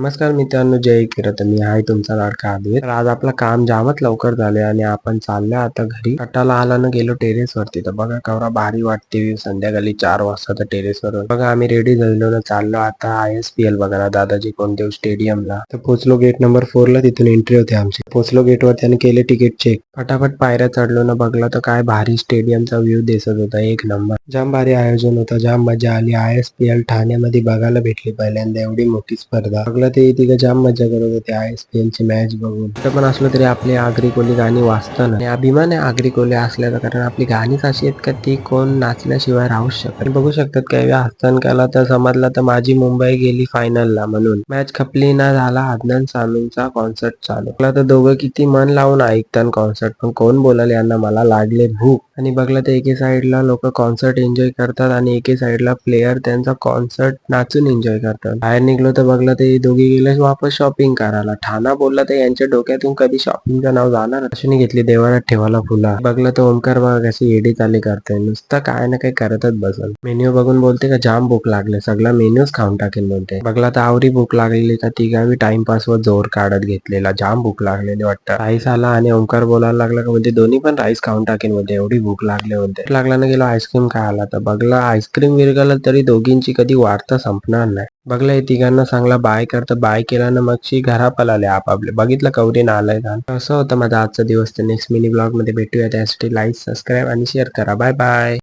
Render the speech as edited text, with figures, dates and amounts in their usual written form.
नमस्कार मित्रांनो, जय किरत. मी आहे तुमचा लाडका आदिर. तर आज आपलं काम जामच लवकर झाले आणि आपण चाललोय आता घरी. कटाला आला ना गेलो टेरेस वरती. तर बघा केवढा भारी वाटते view संध्याकाळी 4 वाजता तर टेरेस वर. बघा आम्ही रेडी झालो ना, चाललो आता ISPL बघायला दादाजी कोंडदेव स्टेडियमला. तर पोचलो गेट नंबर 4 ला. तिथून एंट्री होते आमची. पोचलो गेट वरती आणि केले तिकीट चेक. फटाफट पायऱ्या चढलो ना, बघला तर काय भारी स्टेडियमचा व्ह्यू दिसत होता. एक नंबर. जाम भारी आयोजन होतं. जाम मजा आली. ISPL ठाण्यामध्ये बघायला भेटली पहिल्यांदा एवढी मोठी स्पर्धा. बघला ते तिघं जाम मजा करत होते ISPL ची मॅच बघून. कुठं पण असलो तरी आपली आगरी कोली गाणी वाजताना आणि अभिमान आहे आगरी कोली असल्याचा, कारण आपली गाणीच अशी आहेत का ती कोण नाचल्याशिवाय राहूच शकत. बघू शकतात काही हस्तान केला तर समजला तर माझी मुंबई गेली फायनलला. म्हणून मॅच खपली ना, झाला अदनान सामीचा कॉन्सर्ट चालू. बघला तर दोघं किती मन लावून ऐकतात कॉन्सर्ट, पण कोण बोलाल यांना, मला लागले भूक. आणि बघला तर एके साइडला लोक कॉन्सर्ट एन्जॉय करतात आणि एके साइडला प्लेयर त्यांचा कॉन्सर्ट नाचून एन्जॉय करतात. बाहेर निघलो तर बघला ते दोघे गेले वापस शॉपिंग करायला. ठाणा बोलला तर यांच्या डोक्यातून कधी शॉपिंगचं नाव जाणार. अश्विनी घेतली देवाळात ठेवायला फुला. बघला तर ओमकार बघा कशी एडी चाली करते, नुसतं काय ना काही करतच बसल. मेन्यू बघून बोलते का जाम भूक लागले, सगळा मेन्यूच खाऊन टाकेल बोलते. बघला तर आवरी भूक लागलेली तर तिघावी टाइमपास वर जोर काढत घेतलेला. जाम भूक लागलेली वाटतं. राईस आला आणि ओमकार बोलायला लागला का म्हणजे दोन्ही पण राईस खाऊन टाकेल म्हणजे एवढी भूक लागले होते. लागला ना गेलो आईस्क्रीम खायला. तर बघला आईस्क्रीम विरगला तरी दोघींची कधी वार्ता संपणार नाही. बघला हे तिघांना चांगला बाय करता बाय केला ना, मगशी घरा पळाले आपापले. बघितलं कवरी आलाय का. असं होतं माझा आजचा दिवस. तर नेक्स्ट मिनी ब्लॉग मध्ये भेटूया. त्यासाठी लाईक, सबस्क्राईब आणि शेअर करा. Bye bye.